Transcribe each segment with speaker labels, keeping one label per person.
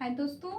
Speaker 1: हाय दोस्तों,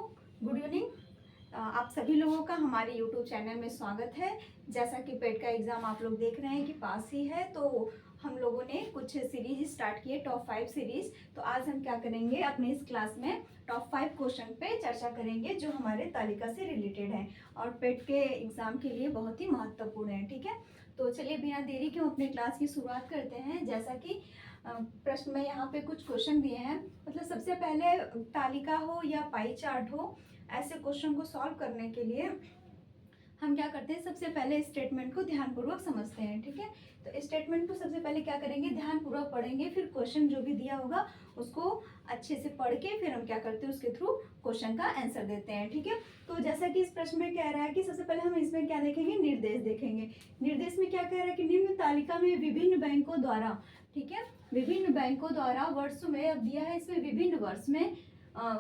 Speaker 1: good evening. आप सभी लोगों का हमारे यूट्यूब चैनल में स्वागत है। जैसा कि पेट का एग्ज़ाम आप लोग देख रहे हैं कि पास ही है, तो हम लोगों ने कुछ सीरीज स्टार्ट किए, टॉप 5 सीरीज। तो आज हम क्या करेंगे, अपने इस क्लास में टॉप 5 क्वेश्चन पे चर्चा करेंगे जो हमारे तालिका से रिलेटेड है और पेट के एग्ज़ाम के लिए बहुत ही महत्वपूर्ण है। ठीक है, तो चलिए बिना देरी के हम अपने क्लास की शुरुआत करते हैं। जैसा कि प्रश्न में यहाँ पे कुछ क्वेश्चन दिए हैं, मतलब सबसे पहले तालिका हो या पाई चार्ट हो, ऐसे क्वेश्चन को सॉल्व करने के लिए हम क्या करते हैं, सबसे पहले स्टेटमेंट को ध्यानपूर्वक समझते हैं। ठीक है, तो स्टेटमेंट को सबसे पहले क्या करेंगे, ध्यानपूर्वक पढ़ेंगे, फिर क्वेश्चन जो भी दिया होगा उसको अच्छे से पढ़ के फिर हम क्या करते हैं, उसके थ्रू क्वेश्चन का आंसर देते हैं। ठीक है, तो जैसा कि इस प्रश्न में कह रहा है कि सबसे पहले हम इसमें क्या देखेंगे, निर्देश देखेंगे। निर्देश में क्या कह रहा है कि निम्न तालिका में विभिन्न बैंकों द्वारा, ठीक है, विभिन्न बैंकों द्वारा वर्ष में, अब दिया है इसमें विभिन्न वर्ष में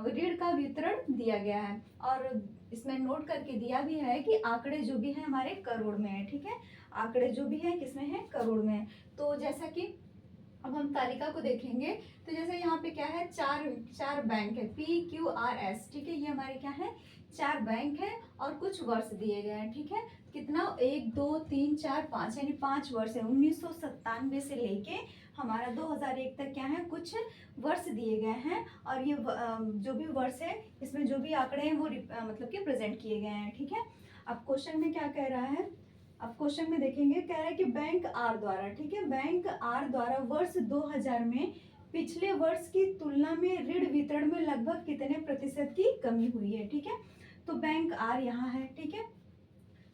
Speaker 1: ऋण का वितरण दिया गया है और इसमें नोट करके दिया भी है कि आंकड़े जो भी है हमारे करोड़ में है। ठीक है, आंकड़े जो भी है किसमें है, करोड़ में है। तो जैसा कि अब हम तालिका को देखेंगे, तो जैसे यहाँ पे क्या है, चार बैंक है, PQRS। ठीक है, ये हमारे क्या है, 4 बैंक है और कुछ वर्ष दिए गए हैं। ठीक है, कितना, 1 2 3 4 5, यानी 5 वर्ष है। 1997 से लेके हमारा 2001 तक क्या है, कुछ वर्ष दिए गए हैं और ये जो भी वर्ष है इसमें जो भी आंकड़े हैं वो मतलब कि प्रेजेंट किए गए हैं। ठीक है, अब क्वेश्चन में क्या कह रहा है, अब क्वेश्चन में देखेंगे, कह रहा है कि बैंक आर द्वारा, ठीक है, बैंक आर द्वारा वर्ष 2000 में पिछले वर्ष की तुलना में ऋण वितरण में लगभग कितने प्रतिशत की कमी हुई है। ठीक है, तो बैंक आर यहाँ है। ठीक है,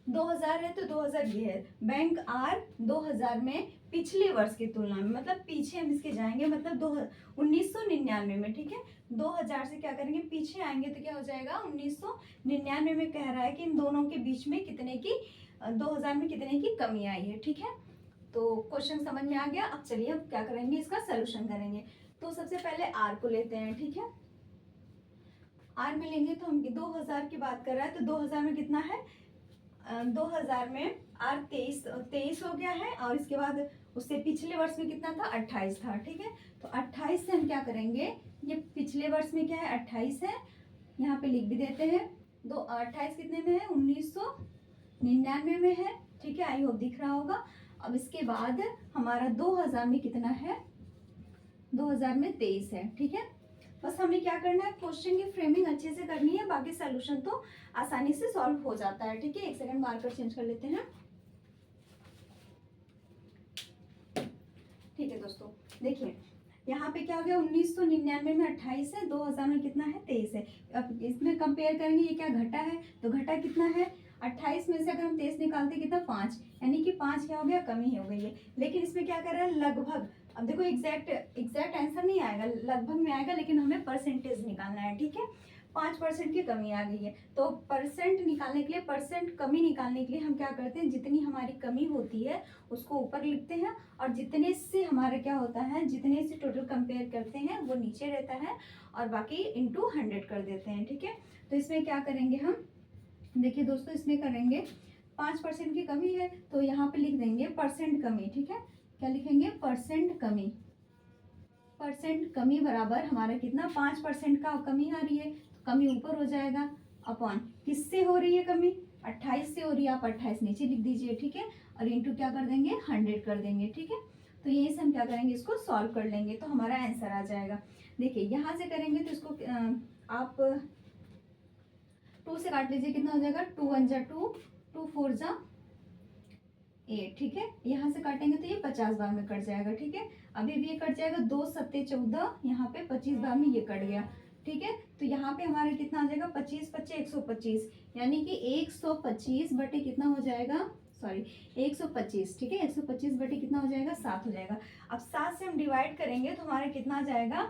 Speaker 1: 2000 है तो 2000 ये है, बैंक आर 2000 में पिछले वर्ष की तुलना में, मतलब पीछे हम इसके जाएंगे, मतलब 1999 में। ठीक है, 2000 से क्या करेंगे, पीछे आएंगे तो क्या हो जाएगा, 1999 में कह रहा है कि इन दोनों के बीच में कितने की, 2000 में कितने की कमी आई है। ठीक है, तो क्वेश्चन समझ में आ गया। अब चलिए अब क्या करेंगे, इसका सोल्यूशन करेंगे। तो सबसे पहले आर को लेते हैं। ठीक है, आर में लेंगे तो हम 2000 की बात कर रहा है, तो 2000 में कितना है, 2000 में आर 23 हो गया है और इसके बाद उससे पिछले वर्ष में कितना था, 28 था। ठीक है, तो 28 से हम क्या करेंगे, ये पिछले वर्ष में क्या है, 28 है, यहाँ पे लिख भी देते हैं। 28 कितने में है, 1999 में है। ठीक है, आई होप दिख रहा होगा। अब इसके बाद हमारा 2000 में कितना है, 2000 में 23 है। ठीक है, बस हमें क्या करना है, क्वेश्चन की फ्रेमिंग अच्छे से करनी है, बाकी सॉल्यूशन तो आसानी से सॉल्व हो जाता है। ठीक है, एक सेकंड मार्कर चेंज कर लेते हैं। ठीक है दोस्तों, देखिए यहाँ पे क्या हो गया, 1999 में 28 है, 2000 में कितना है, 23 है। अब इसमें कंपेयर करेंगे, ये क्या घटा है, तो घटा कितना है, 28 में से अगर हम 23 निकालते कितना, 5, यानी कि 5 क्या हो गया, कमी हो गई है। लेकिन इसमें क्या कर रहा है, लगभग। अब देखो एग्जैक्ट आंसर नहीं आएगा, लगभग में आएगा, लेकिन हमें परसेंटेज निकालना है। ठीक है, 5% की कमी आ गई है, तो परसेंट निकालने के लिए, परसेंट कमी निकालने के लिए हम क्या करते हैं, जितनी हमारी कमी होती है उसको ऊपर लिखते हैं और जितने से हमारा क्या होता है, जितने से टोटल कंपेयर करते हैं वो नीचे रहता है और बाकी इंटू 100 कर देते हैं। ठीक है, तो इसमें क्या करेंगे हम, देखिए दोस्तों, इसमें करेंगे 5% की कमी है तो यहाँ पे लिख देंगे परसेंट कमी। ठीक है, क्या लिखेंगे, परसेंट कमी। परसेंट कमी बराबर हमारा कितना, 5% का कमी आ रही है तो कमी ऊपर हो जाएगा, अपॉन किससे हो रही है कमी, 28 से हो रही है, आप 28 नीचे लिख दीजिए। ठीक है, और इंटू क्या कर देंगे, 100 कर देंगे। ठीक है, तो यही से हम क्या करेंगे, इसको सॉल्व कर लेंगे तो हमारा आंसर आ जाएगा। देखिए यहाँ से करेंगे तो इसको आप 2 से काट लीजिए, कितना हो जाएगा, 2 1 जा 2, 2 4 जा 8। ठीक है, यहाँ से काटेंगे तो ये 50 बार में कट जाएगा। ठीक है, अभी भी ये कट जाएगा, 2 7 14, यहाँ पे 25 बार में ये कट गया। ठीक है, तो यहाँ पे हमारा कितना आ जाएगा, 25 25 125, यानी कि 125 बटे कितना हो जाएगा, सॉरी 125। ठीक है, 125 बटे कितना हो जाएगा, 7 हो जाएगा। अब 7 से हम डिवाइड करेंगे तो हमारा कितना आ जाएगा,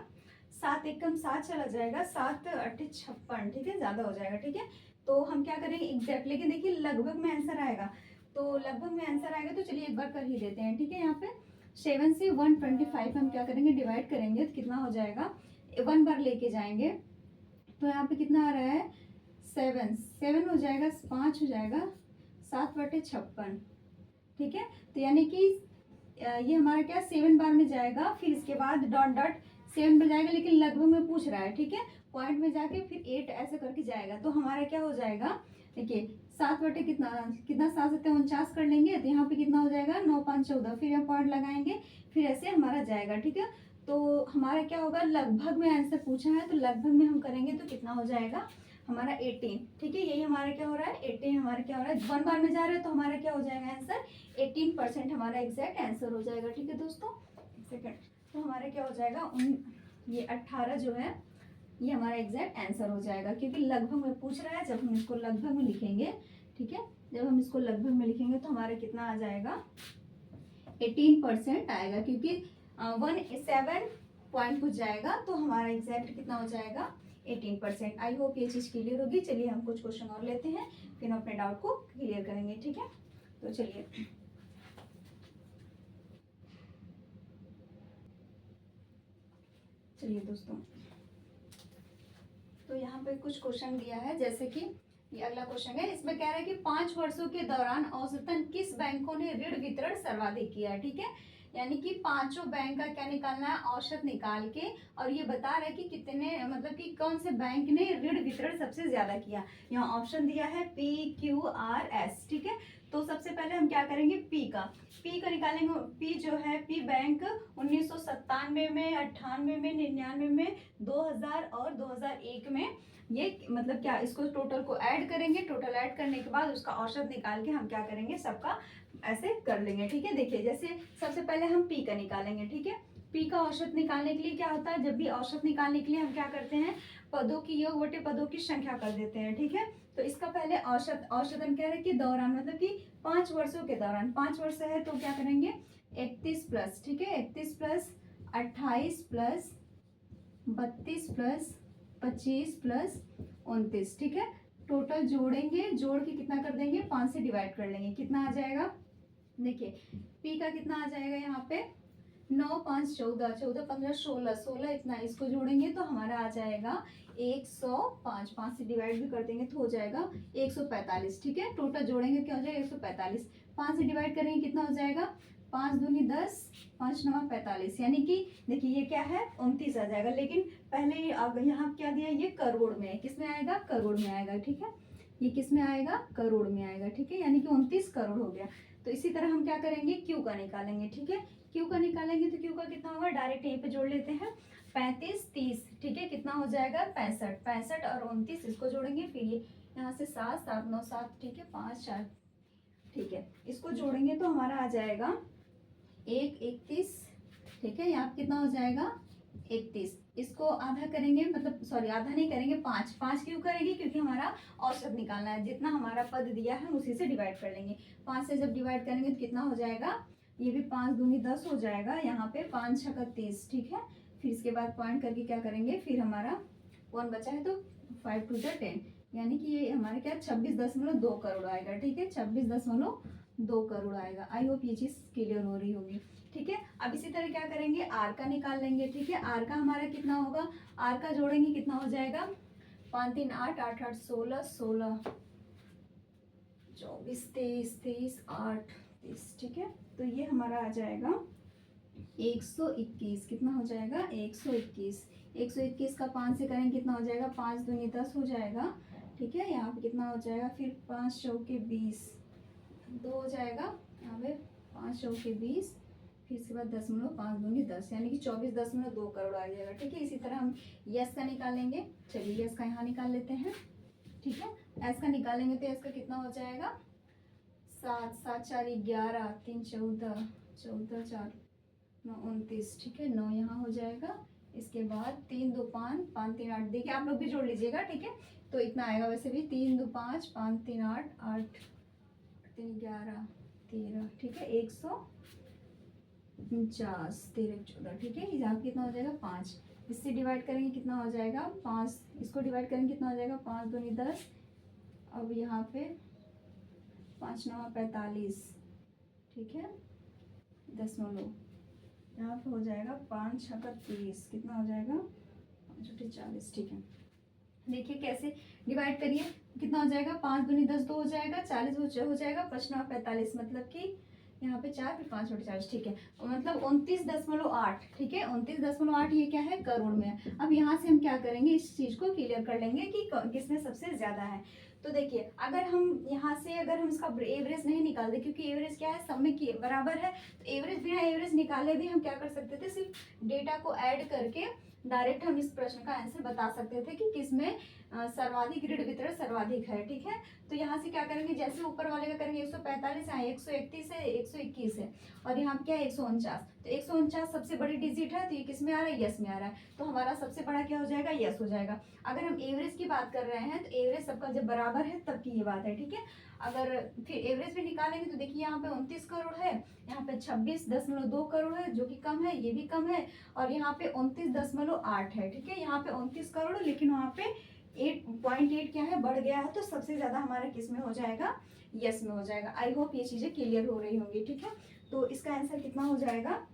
Speaker 1: 7 एकम 7 चला जाएगा, 7 8 56। ठीक है, ज़्यादा हो जाएगा। ठीक है, तो हम क्या करेंगे एग्जैक्ट, लेकिन देखिए लगभग में आंसर आएगा, तो लगभग में आंसर आएगा तो चलिए एक बार कर ही देते हैं। ठीक है, यहाँ पे 7 से 125 हम क्या करेंगे, डिवाइड करेंगे तो कितना हो जाएगा, 1 बार लेके जाएंगे तो यहाँ पे कितना आ रहा है, 7 हो जाएगा, 5 हो जाएगा, 7 बटे 56। ठीक है, तो यानी कि ये हमारा क्या 7 बार में जाएगा, फिर इसके बाद डॉट डॉट 7 पे जाएगा, लेकिन लगभग में पूछ रहा है, ठीक है। पॉइंट में जाके फिर 8 ऐसे करके जाएगा, तो हमारा क्या हो जाएगा, देखिए 7 बटे कितना कितना, 7 7 49 कर लेंगे, तो यहाँ पे कितना हो जाएगा 9 5 14, फिर हम पॉइंट लगाएंगे, फिर ऐसे हमारा जाएगा, ठीक है। तो हमारा क्या होगा, लगभग में आंसर पूछा है तो लगभग में हम करेंगे तो कितना हो जाएगा हमारा 18, ठीक है। यही हमारा क्या हो रहा है 18, हमारा क्या हो रहा है 1 बार में जा रहा है, तो हमारा क्या हो जाएगा आंसर 18% हमारा एग्जैक्ट आंसर हो जाएगा, ठीक है दोस्तों। सेकंड, तो हमारा क्या हो जाएगा ये 18 जो है ये हमारा एग्जैक्ट आंसर हो जाएगा, क्योंकि लगभग में पूछ रहा है। जब हम इसको लगभग में लिखेंगे, ठीक है, जब हम इसको लगभग में लिखेंगे तो हमारा कितना आ जाएगा 18% आएगा, क्योंकि 17 पॉइंट पूछ जाएगा, तो हमारा एग्जैक्ट कितना हो जाएगा 18%। आई होप ये चीज़ क्लियर होगी। चलिए हम कुछ क्वेश्चन और लेते हैं, फिर हम अपने डाउट को क्लियर करेंगे, ठीक है। तो चलिए दोस्तों, तो यहाँ पे कुछ क्वेश्चन दिया है, जैसे कि ये अगला क्वेश्चन है, इसमें कह रहा है कि 5 वर्षों के दौरान औसतन किस बैंकों ने ऋण वितरण सर्वाधिक किया, ठीक है। यानी कि पांचों बैंक का क्या निकालना है, औसत निकाल के, और ये बता रहा है कि कितने, मतलब कि कौन से बैंक ने ऋण वितरण सबसे ज्यादा किया। यहाँ ऑप्शन दिया है PQRS, ठीक है। तो सबसे पहले हम क्या करेंगे, पी का निकालेंगे। पी जो है, पी बैंक 1997 में, 98 में, 99 में, 2000 और 2001 में, ये मतलब क्या, इसको टोटल को ऐड करेंगे, टोटल ऐड करने के बाद उसका औसत निकाल के हम क्या करेंगे, सबका ऐसे कर लेंगे, ठीक है। देखिए जैसे सबसे पहले हम पी का निकालेंगे, ठीक है। पी का औसत निकालने के लिए क्या होता है, जब भी औसत निकालने के लिए हम क्या करते हैं, पदों की योग बटे पदों की संख्या कर देते हैं, ठीक है। तो इसका पहले औसतन कह रहे हैं कि दौरान, मतलब कि 5 वर्षों के दौरान, 5 वर्ष है तो क्या करेंगे 31 प्लस, ठीक है, 31 प्लस 28 प्लस 32 प्लस 25 प्लस 29, ठीक है। टोटल जोड़ेंगे, जोड़ के कितना कर देंगे 5 से डिवाइड कर लेंगे, कितना आ जाएगा, देखिए पी का कितना आ जाएगा यहाँ पे 9 5 14, 14 15 16, 16 इतना, इसको जोड़ेंगे तो हमारा आ जाएगा 105, 5 से डिवाइड भी कर देंगे तो हो जाएगा 145, ठीक है। टोटल जोड़ेंगे क्या हो जाएगा 145, 5 से डिवाइड करेंगे कितना हो जाएगा 5 दूनी 10, 5 9 45, यानी कि देखिए ये क्या है 29 आ जाएगा। लेकिन पहले यहाँ क्या दिया, ये करोड़ में, किस में आएगा, करोड़ में आएगा, ठीक है। ये किस में आएगा, करोड़ में आएगा, ठीक है, यानी कि 29 करोड़ हो गया। तो इसी तरह हम क्या करेंगे, क्यू का निकालेंगे, ठीक है। क्यू का निकालेंगे तो क्यू का कितना होगा, डायरेक्ट यहीं पे जोड़ लेते हैं, 35 30, ठीक है, कितना हो जाएगा 65, 65 और 29 इसको जोड़ेंगे, फिर ये यहाँ से 7 7 9 7, ठीक है, 5 4, ठीक है, इसको जोड़ेंगे तो हमारा आ जाएगा 1 31, ठीक है। यहाँ कितना हो जाएगा 31, इसको आधा करेंगे, मतलब सॉरी आधा नहीं करेंगे, 5 5 क्यों करेंगे, क्योंकि हमारा औसत निकालना है, जितना हमारा पद दिया है उसी से डिवाइड कर लेंगे। 5 से जब डिवाइड करेंगे तो कितना हो जाएगा, ये भी 5 दूनी 10 हो जाएगा, यहाँ पे 5 6 30, ठीक है। फिर इसके बाद पॉइंट करके क्या करेंगे, फिर हमारा 1 बचा है तो 5 2 10, यानी कि ये हमारे क्या 26.2 करोड़ आएगा, ठीक है, 26.2 करोड़ आएगा। आई होप ये चीज़ क्लियर हो रही होगी, ठीक है। अब इसी तरह क्या करेंगे, आर का निकाल लेंगे, ठीक है। आर का हमारा कितना होगा, आर का जोड़ेंगे कितना हो जाएगा 5 3 8 8 8 16 16 24 23 23 8 30, ठीक है। तो ये हमारा आ जाएगा 121, कितना हो जाएगा 121, 121 का 5 से करेंगे कितना हो जाएगा 5 दूनी 10 हो जाएगा, ठीक है। यहाँ पे कितना हो जाएगा, फिर 5 चौके 20, 2 हो जाएगा, यहाँ पे 5 चौके 20, फिर इसके बाद 10.5 दूनी 10, यानी कि 24.2 करोड़ आ जाएगा, ठीक है। इसी तरह हम यस का निकालेंगे, चलिए यस का यहाँ निकाल लेते हैं, ठीक है। एस का निकालेंगे तो एस का कितना हो जाएगा 7 7 4 11 3 14 14 4 9 29, ठीक है, 9 यहाँ हो जाएगा। इसके बाद 3 2 5 5 3 8, देखिए आप लोग भी जोड़ लीजिएगा, ठीक है। तो इतना आएगा वैसे भी, 3 2 5 5 3 8 8 3 11 13, ठीक है, 149 13 14, ठीक है। यहाँ कितना हो जाएगा 5, इससे डिवाइड करेंगे कितना हो जाएगा 5, इसको डिवाइड करेंगे कितना हो जाएगा 5 दूनी 10, अब यहाँ पे 5 9 45, ठीक है, 10 यहाँ पे हो जाएगा 5 6 30, कितना हो जाएगा 5 40, ठीक है। देखिए कैसे डिवाइड करिए, कितना हो जाएगा 5 दूनी 10 2 हो जाएगा, 40 हो जाएगा, 5 9 45, मतलब कि यहाँ पे 4 फिर 5 बटे 40, ठीक है, मतलब 29.8, ठीक है, 29.8 ये क्या है, करोड़ में है। अब यहाँ से हम क्या करेंगे, इस चीज को क्लियर कर लेंगे कि किसमें सबसे ज्यादा है। तो देखिए अगर हम यहाँ से अगर हम इसका एवरेज नहीं निकालते, क्योंकि एवरेज क्या है, सब में बराबर है, तो एवरेज बिना एवरेज निकाले भी हम क्या कर सकते थे, सिर्फ डेटा को ऐड करके डायरेक्ट हम इस प्रश्न का आंसर बता सकते थे कि किसमें सर्वाधिक ऋण वितरण सर्वाधिक है, ठीक है। तो यहाँ से क्या करेंगे, जैसे ऊपर वाले का करेंगे 145 है, 131 है, 121 है, और यहाँ पे क्या है 149, तो 149 सबसे बड़ी डिजिट है, तो ये किस में आ रहा है, यस में आ रहा है, तो हमारा सबसे बड़ा क्या हो जाएगा, यस हो जाएगा। अगर हम एवरेज की बात कर रहे हैं तो एवरेज सबका जब बराबर है तब की ये बात है, ठीक है। अगर फिर एवरेज भी निकालेंगे तो देखिए यहाँ पे 29 करोड़ है, यहाँ पे 26.2 करोड़ है जो कि कम है, ये भी कम है, और यहाँ पे 29.8 है, ठीक है। यहाँ पे 29 करोड़, लेकिन वहाँ पे 8.8 क्या है, बढ़ गया है, तो सबसे ज्यादा हमारा किस में हो जाएगा, यस में हो जाएगा। आई होप ये चीजें क्लियर हो रही होंगी, ठीक है। तो इसका आंसर कितना हो जाएगा,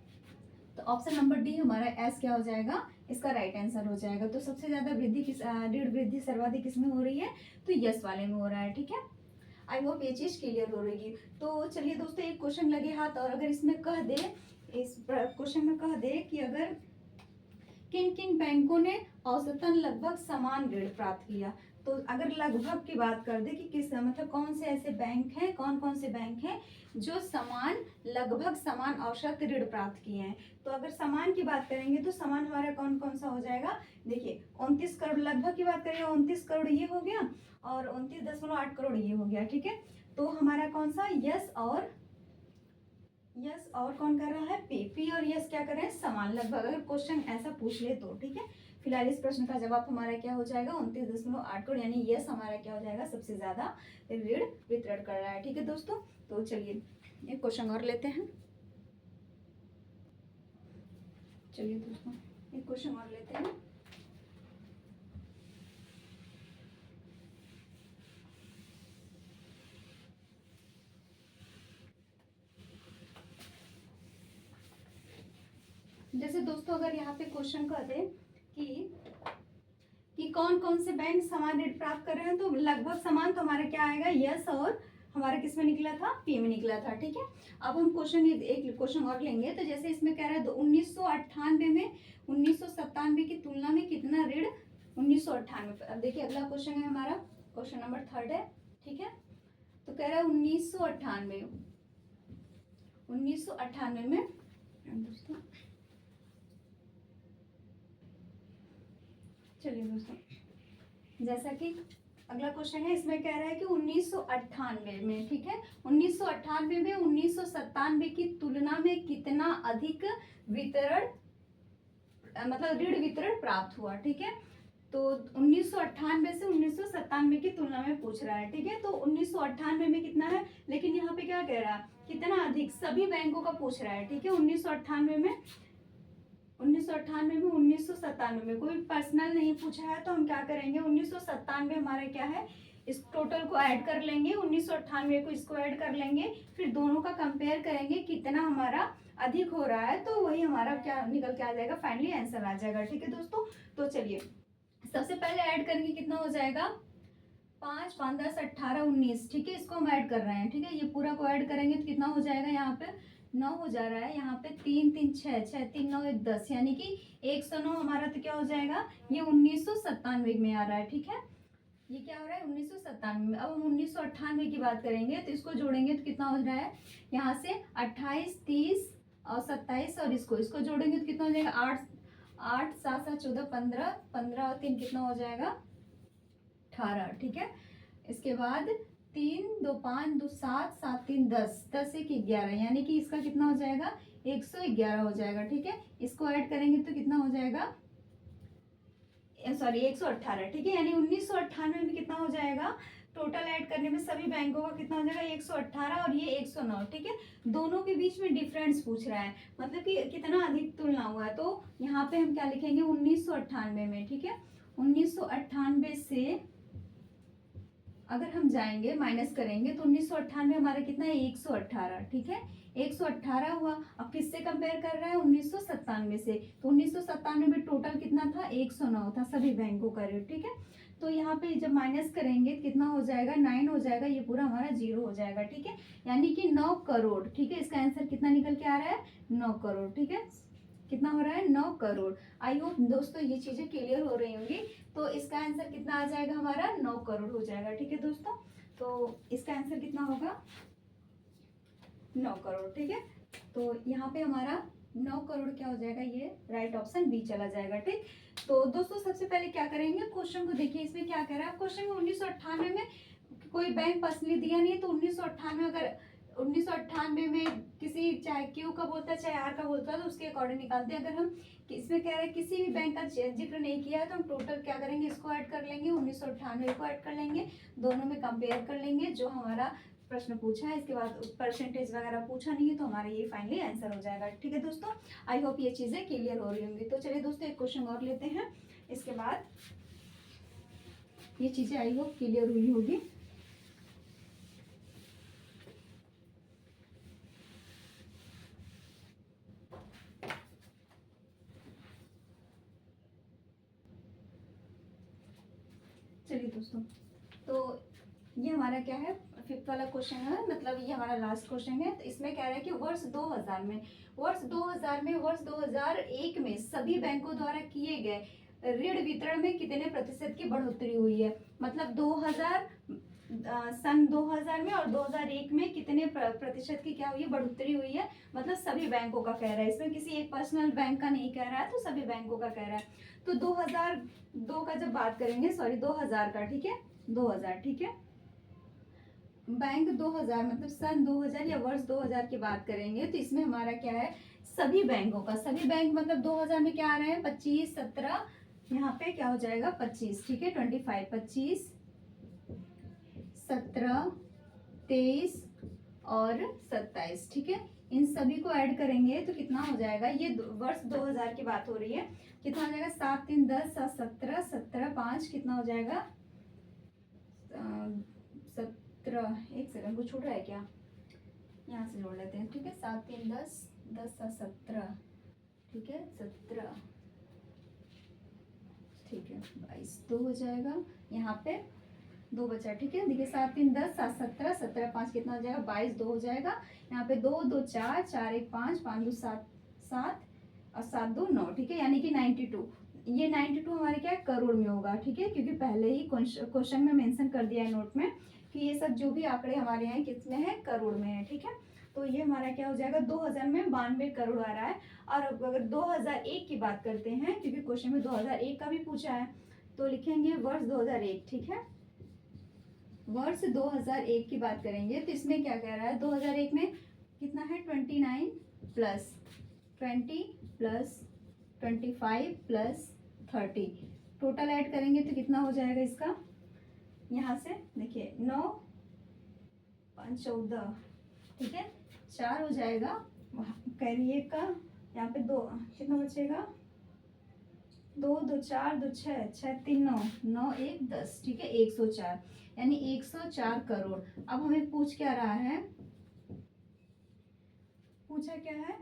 Speaker 1: तो ऑप्शन नंबर डी हमारा एस क्या हो जाएगा, इसका राइट आंसर हो जाएगा। तो सबसे ज्यादा वृद्धि किस ऋण वृद्धि सर्वाधिक किसमें हो रही है, तो यस वाले में हो रहा है, ठीक है। आई होप ये चीज क्लियर हो रही है। तो चलिए दोस्तों, एक क्वेश्चन लगे हाथ, और अगर इसमें कह दे, इस क्वेश्चन में कह दे कि अगर किन किन बैंकों ने औसतन लगभग समान ऋण प्राप्त किया, तो अगर लगभग की बात कर दे कि किस मतलब कौन से ऐसे बैंक हैं, कौन कौन से बैंक हैं जो समान लगभग समान औसत ऋण प्राप्त किए हैं। तो अगर समान की बात करेंगे तो समान हमारा कौन कौन सा हो जाएगा, देखिए 29 करोड़, लगभग की बात करेंगे 29 करोड़ ये हो गया, और 29.8 करोड़ ये हो गया, ठीक है। तो हमारा कौन सा, यस और कौन कर रहा है, पी और यस क्या कर रहे हैं, समान लगभग, अगर क्वेश्चन ऐसा पूछ ले तो, ठीक है। फिलहाल इस प्रश्न का जवाब हमारा क्या हो जाएगा, 29.8 करोड़, यानी यस हमारा क्या हो जाएगा, सबसे ज्यादा ऋण वितरण कर रहा है, ठीक है दोस्तों। तो चलिए एक क्वेश्चन और लेते हैं, चलिए दोस्तों एक क्वेश्चन और लेते हैं। जैसे दोस्तों अगर यहाँ पे क्वेश्चन कर दे कि कौन कौन से बैंक समान ऋण प्राप्त कर रहे हैं, तो लगभग समान, तो हमारा क्या आएगा, यस, और हमारा किस में निकला था, पी में निकला था, ठीक है। अब हम क्वेश्चन एक क्वेश्चन और लेंगे। तो जैसे इसमें कह रहा है 1998 में 1997 की तुलना में कितना ऋण, 1998। अब देखिए अगला क्वेश्चन है हमारा, क्वेश्चन नंबर 3 है, ठीक है। तो कह रहा है 1998 में दोस्तों, चलिए दोस्तों, जैसा कि अगला क्वेश्चन है, इसमें कह रहा है कि 1998 में, ठीक है, 1998 में 1997 की तुलना में कितना अधिक वितरण, मतलब ऋण वितरण प्राप्त हुआ, ठीक है। तो 1998 से 1997 की तुलना में पूछ रहा है, ठीक है। तो 1998 में कितना है, लेकिन यहाँ पे क्या कह रहा है, कितना अधिक, सभी बैंकों का पूछ रहा है, ठीक है। 1998 में 1997 में कोई पर्सनल नहीं पूछा है, तो हम क्या करेंगे, 1997 हमारा क्या है, इस टोटल को ऐड कर लेंगे, 1998 को इसको ऐड कर लेंगे, फिर दोनों का कंपेयर करेंगे कितना हमारा अधिक हो रहा है, तो वही हमारा क्या निकल के आ जाएगा, फाइनली आंसर आ जाएगा, ठीक है दोस्तों। तो चलिए सबसे पहले ऐड करेंगे, कितना हो जाएगा, 5 5 10 18 19, ठीक है, इसको हम ऐड कर रहे हैं, ठीक है। ये पूरा को ऐड करेंगे तो कितना हो जाएगा, यहाँ पे 9 हो जा रहा है, यहाँ पे 3 3 6 6 3 9 1 10, यानी कि 109 हमारा तो क्या हो जाएगा, ये 1997 में आ रहा है, ठीक है। ये क्या हो रहा है, 1997 में। अब हम 1998 की बात करेंगे तो इसको जोड़ेंगे तो कितना हो रहा है, यहाँ से 28 30 और 27, और इसको जोड़ेंगे तो कितना हो जाएगा, 8 8 7 7 14 15 15 और 3 कितना हो जाएगा, 18, ठीक है। इसके बाद 3 2 5 2 7 7 3 10 10 1 11, यानी कि इसका कितना हो जाएगा, 111 हो जाएगा, ठीक है। इसको ऐड करेंगे तो कितना हो जाएगा, सॉरी 118, ठीक है। यानी 1998 में कितना हो जाएगा, टोटल ऐड करने में सभी बैंकों का कितना हो जाएगा, 118 और ये 109, ठीक है। दोनों के बीच में डिफरेंस पूछ रहा है, मतलब कि कितना अधिक तुलना हुआ है, तो यहाँ पे हम क्या लिखेंगे, 1998 में, ठीक है। 1998 से अगर हम जाएंगे माइनस करेंगे तो 1998 हमारा कितना है, 118, ठीक है, 118 हुआ। अब किससे कंपेयर कर रहा है, 1997 से, तो 1997 में टोटल कितना था, 109 था सभी बैंकों का रेट, ठीक है। तो यहाँ पे जब माइनस करेंगे कितना हो जाएगा, 9 हो जाएगा, ये पूरा हमारा 0 हो जाएगा, ठीक है। यानी कि 9 करोड़, ठीक है। इसका आंसर कितना निकल के आ रहा है, 9 करोड़, ठीक है। कितना हो रहा है, 9 करोड़। आई होप दोस्तों ये चीजें क्लियर हो रही होंगी। तो इसका आंसर कितना आ जाएगा हमारा, 9 करोड़ हो जाएगा, ठीक है दोस्तों। तो इसका आंसर कितना होगा, 9 करोड़, ठीक है। तो यहाँ पे हमारा 9 करोड़ क्या हो जाएगा, ये राइट ऑप्शन बी चला जाएगा, ठीक। तो दोस्तों सबसे पहले क्या करेंगे, क्वेश्चन को देखिए, इसमें क्या कह रहा है क्वेश्चन में 1998 में कोई बैंक पर्सनली दिया नहीं है, तो 1998 अगर 1998 में किसी चाहे क्यू का बोलता है चाहे आर का बोलता है तो उसके अकॉर्डिंग निकालते हैं। अगर हम इसमें कह रहे हैं किसी भी बैंक का जिक्र नहीं किया है तो हम टोटल क्या करेंगे, इसको ऐड कर लेंगे, 1998 को ऐड कर लेंगे, दोनों में कंपेयर कर लेंगे जो हमारा प्रश्न पूछा है। इसके बाद परसेंटेज वगैरह पूछा नहीं है, तो हमारा ये फाइनली आंसर हो जाएगा, ठीक है दोस्तों। आई होप ये चीज़ें क्लियर हो रही होंगी। तो चलिए दोस्तों एक क्वेश्चन और लेते हैं, इसके बाद ये चीज़ें आई होप क्लियर हुई होगी। चलिए दोस्तों, तो ये हमारा क्या है, 5th वाला क्वेश्चन है, मतलब ये हमारा लास्ट क्वेश्चन है। तो इसमें कह रहा है कि वर्ष 2000 में वर्ष 2001 में सभी बैंकों द्वारा किए गए ऋण वितरण में कितने प्रतिशत की बढ़ोतरी हुई है। मतलब 2000 सन 2000 में और 2001 में कितने प्रतिशत की क्या हुई है, बढ़ोतरी हुई है। मतलब सभी बैंकों का कह रहा है, इसमें किसी एक पर्सनल बैंक का नहीं कह रहा है, तो सभी बैंकों का कह रहा है। तो 2002 का जब बात करेंगे, सॉरी 2000 का, ठीक है, 2000, ठीक है। बैंक 2000 मतलब सन 2000 या वर्ष 2000 की बात करेंगे, तो इसमें हमारा क्या है, सभी बैंकों का, सभी बैंक मतलब 2000 में क्या आ रहे हैं, 25, 17, यहाँ पे क्या हो जाएगा 25, ठीक है, 25, 25, 17, 23 और 27, ठीक है। इन सभी को ऐड करेंगे तो कितना हो जाएगा, ये वर्ष 2000 की बात हो रही है, कितना हो जाएगा, 7 3 10 7 17 17 5 कितना हो जाएगा, 17, एक सेकंड कुछ छूट रहा है क्या, यहाँ से जोड़ लेते हैं, ठीक है। 7 3 10 10 7 17, ठीक है, 17, ठीक है, 22 2 हो जाएगा, यहाँ पे 2 बचा, ठीक है। देखिए 7 3 10 7 17 17 5 कितना हो जाएगा, 22 2 हो जाएगा। यहाँ पे 2 2 4 4 1 5 5 2 7 7 और 7 2 9, ठीक है, यानी कि 92। ये 92 हमारे क्या है, करोड़ में होगा, ठीक है, क्योंकि पहले ही क्वेश्चन में मेंशन कर दिया है नोट में कि ये सब जो भी आंकड़े हमारे यहाँ किस में है, करोड़ में है, ठीक है। तो ये हमारा क्या हो जाएगा, 2000 में 92 करोड़ आ रहा है। और अगर 2001 की बात करते हैं, क्योंकि क्वेश्चन में 2001 का भी पूछा है, तो लिखेंगे वर्ष 2001, ठीक है। वर्ष 2001 की बात करेंगे तो इसमें क्या कह रहा है, 2001 में कितना है, 29 plus 20 plus 25 plus 30, total add करेंगे तो कितना हो जाएगा इसका, यहाँ से देखिए 9 5 14, ठीक है, 4 हो जाएगा कैरियर का, यहाँ पे 2 कितना बचेगा, 2 2 4 2 6 6 3 9 9 1 10, ठीक है, 104, यानी 104 करोड़। अब हमें पूछ क्या रहा है, पूछा क्या है,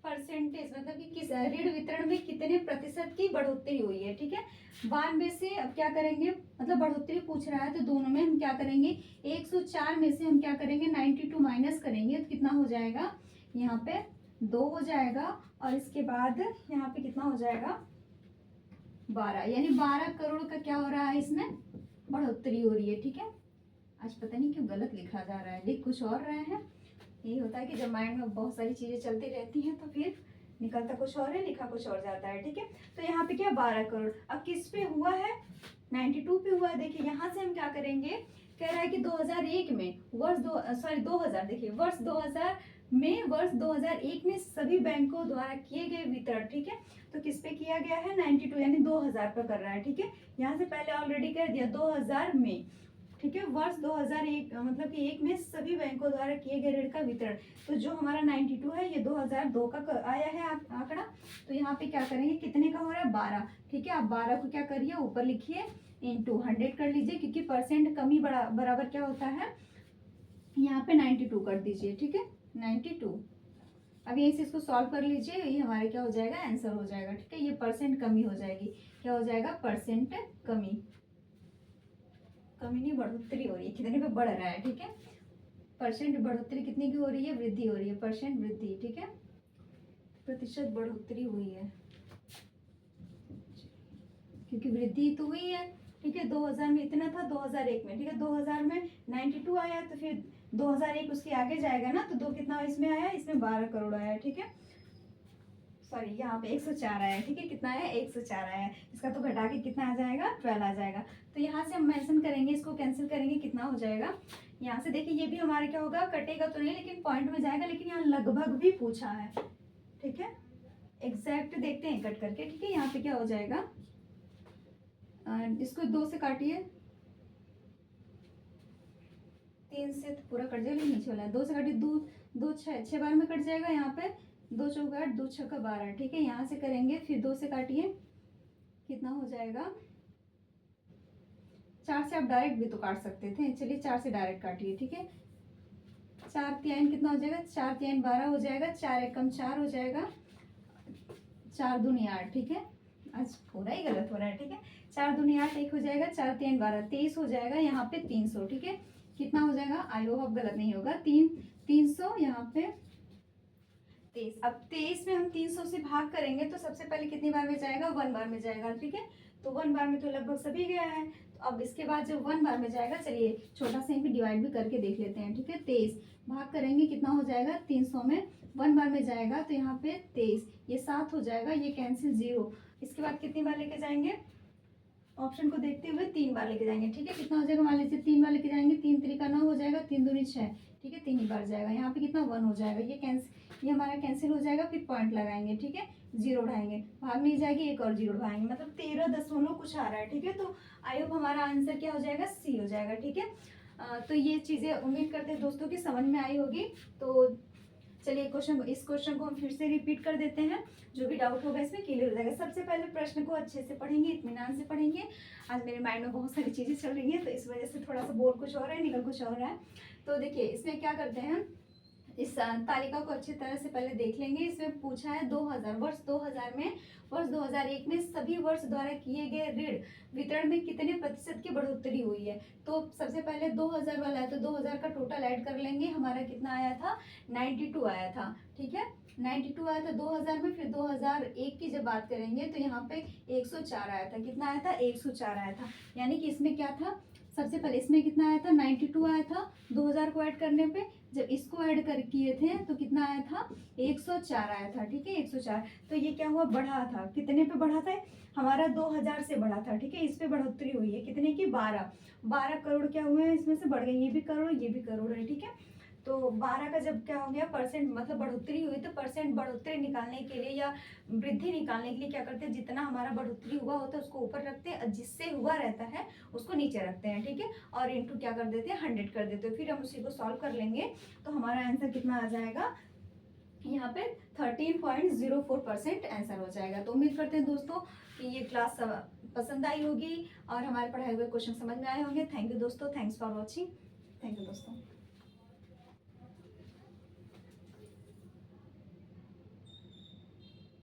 Speaker 1: परसेंटेज, मतलब कि किस ऋण वितरण में कितने प्रतिशत की बढ़ोतरी हुई है, ठीक है। 92 से अब क्या करेंगे, मतलब बढ़ोतरी पूछ रहा है तो दोनों में हम क्या करेंगे, 104 में से हम क्या करेंगे 92 माइनस करेंगे तो कितना हो जाएगा, यहाँ पे 2 हो जाएगा, और इसके बाद यहाँ पे कितना हो जाएगा 12, यानी 12 करोड़ का क्या हो रहा है, इसमें बढ़ोतरी हो रही है, ठीक है। आज पता नहीं क्यों गलत लिखा जा रहा है, लिख कुछ और रहे हैं, यही होता है कि जब माइंड में बहुत सारी चीजें चलती रहती हैं तो फिर निकलता कुछ और है, लिखा कुछ और जाता है, ठीक है। तो यहाँ पे क्या 12 करोड़, अब किस पे हुआ है, 92 पे हुआ है। देखिए यहाँ से हम क्या करेंगे, कह रहा है कि 2001 में वर्ष 2000, देखिए वर्ष 2000 में वर्ष 2001 में सभी बैंकों द्वारा किए गए वितरण, ठीक है। तो किस पे किया गया है, 92, यानी 2000 पर कर रहा है, ठीक है। यहाँ से पहले ऑलरेडी कर दिया 2000 में, ठीक है, वर्ष 2001 मतलब कि 1 में सभी बैंकों द्वारा किए गए ऋण का वितरण। तो जो हमारा 92 है ये 2002 का आया है आंकड़ा। तो यहाँ पे क्या करेंगे, कितने का हो रहा है 12, ठीक है। आप 12 को क्या करिए, ऊपर लिखिए इंटू 100 कर लीजिए, क्योंकि परसेंट कमी बराबर क्या होता है, यहाँ पे 92 कर दीजिए, ठीक है, 92। अब यहीं से इसको सॉल्व कर लीजिए, ये हमारे क्या हो जाएगा, आंसर हो जाएगा। ठीक है, ये परसेंट कमी हो जाएगी, क्या हो जाएगा, परसेंट कमी। कमी नहीं, बढ़ोतरी हो रही है, कितने पे बढ़ रहा है। ठीक है, परसेंट बढ़ोतरी कितने की हो रही है, वृद्धि हो रही है, परसेंट वृद्धि। ठीक है, प्रतिशत बढ़ोतरी हुई है, क्योंकि वृद्धि तो हुई है। ठीक है, 2000 में इतना था, 2001 में, ठीक है, 2000 में 92 आया, तो फिर 2001 उसके आगे जाएगा ना, तो दो कितना इसमें आया, इसमें 12 करोड़ आया। ठीक है, सॉरी यहाँ पे 104 आया। ठीक है, कितना आया, 104 आया, इसका तो घटा के कितना आ जाएगा, 12 आ जाएगा। तो यहाँ से हम मेंशन करेंगे, इसको कैंसिल करेंगे, कितना हो जाएगा, यहाँ से देखिए ये भी हमारे क्या होगा, कटेगा तो नहीं लेकिन पॉइंट में जाएगा, लेकिन यहाँ लगभग भी पूछा है। ठीक है, एग्जैक्ट देखते हैं कट करके। ठीक है, यहाँ पे क्या हो जाएगा, इसको 2 से काटिए, 3 से तो पूरा कट जाएगा, नीचे वाला है, 2 से काटिए, 2 6 बार में कट जाएगा। यहाँ पे 2 चौका 8, 2 छक्का 12। ठीक है, यहाँ से करेंगे, फिर 2 से काटिए, कितना हो जाएगा, 4 से आप डायरेक्ट भी तो काट सकते थे, चलिए 4 से डायरेक्ट काटिए। ठीक है, 4 3 कितना हो जाएगा, 4 3 12 हो जाएगा, 4 1 कम 4 हो जाएगा, 4 दूनी 8। ठीक है, आज पूरा ही गलत हो रहा है। ठीक है, 4 दूनी 8, 1 हो जाएगा, 4 3 12, 23 हो जाएगा, यहाँ पे 300। ठीक है, कितना हो जाएगा, आई होप गलत नहीं होगा, 300 यहाँ पे 23। अब 23 में हम 300 से भाग करेंगे तो सबसे पहले कितनी बार में जाएगा, 1 बार में जाएगा। ठीक है, तो 1 बार में तो लगभग सभी गया है, तो अब इसके बाद जब 1 बार में जाएगा, चलिए छोटा सा भी डिवाइड भी करके देख लेते हैं। ठीक है, 23 भाग करेंगे, कितना हो जाएगा, 300 में 1 बार में जाएगा, तो यहाँ पे 23, ये 7 हो जाएगा, ये कैंसिल 0। इसके बाद कितनी बार लेके जाएंगे, ऑप्शन को देखते हुए 3 बार लेके जाएंगे। ठीक है, कितना हो जाएगा, मान लीजिए 3 बार लेके जाएंगे, 3 3 9 हो जाएगा, 3 दूनी 6। ठीक है, 3 ही बार जाएगा, यहाँ पे कितना 1 हो जाएगा, ये हमारा कैंसिल हो जाएगा, फिर पॉइंट लगाएंगे। ठीक है, 0 उठाएंगे, भाग नहीं जाएगी, एक और 0 उठाएंगे, मतलब 13 दशमलव कुछ आ रहा है। ठीक है, तो आई होप हमारा आंसर क्या हो जाएगा, सी हो जाएगा। ठीक है, तो ये चीज़ें उम्मीद करते हैं दोस्तों की समझ में आई होगी। तो चलिए इस क्वेश्चन को हम फिर से रिपीट कर देते हैं, जो भी डाउट होगा इसमें क्लियर हो जाएगा। सबसे पहले प्रश्न को अच्छे से पढ़ेंगे, इत्मीनान से पढ़ेंगे। आज मेरे माइंड में बहुत सारी चीज़ें चल रही हैं, तो इस वजह से थोड़ा सा बोल कुछ और है, निकल कुछ और है। तो देखिए इसमें क्या करते हैं, इस तालिका को अच्छी तरह से पहले देख लेंगे। इसमें पूछा है 2000, वर्ष 2000 में, वर्ष 2001 में सभी वर्ष द्वारा किए गए ऋण वितरण में कितने प्रतिशत की बढ़ोतरी हुई है। तो सबसे पहले 2000 वाला है, तो 2000 का टोटल ऐड कर लेंगे, हमारा कितना आया था, 92 आया था। ठीक है, 92 आया था 2000 में, फिर 2001 की जब बात करेंगे तो यहाँ पे 104 आया था। कितना आया था, 104 आया था, यानी कि इसमें क्या था, सबसे पहले इसमें कितना आया था, 92 आया था, 2000 को ऐड करने पे जब इसको ऐड कर किए थे तो कितना आया था, 104 आया था। ठीक है, 104, तो ये क्या हुआ, बढ़ा था, कितने पे बढ़ा था, हमारा 2000 से बढ़ा था। ठीक है, इस पे बढ़ोतरी हुई है, कितने की, 12 करोड़ क्या हुए हैं, इसमें से बढ़ गए, ये भी करोड़, ये भी करोड़ है। ठीक है, तो 12 का जब क्या हो गया, परसेंट मतलब बढ़ोतरी हुई, तो परसेंट बढ़ोतरी निकालने के लिए या वृद्धि निकालने के लिए क्या करते हैं, जितना हमारा बढ़ोतरी हुआ होता है उसको ऊपर रखते हैं, जिससे हुआ रहता है उसको नीचे रखते हैं। ठीक है, और इंटू क्या कर देते हैं, 100 कर देते हैं, फिर हम उसी को सॉल्व कर लेंगे, तो हमारा आंसर कितना आ जाएगा, यहाँ पे 13.04% आंसर हो जाएगा। तो उम्मीद करते हैं दोस्तों कि ये क्लास पसंद आई होगी और हमारे पढ़ाए हुए क्वेश्चन समझ में आए होंगे। थैंक यू दोस्तों, thanks for watching, thank you दोस्तों।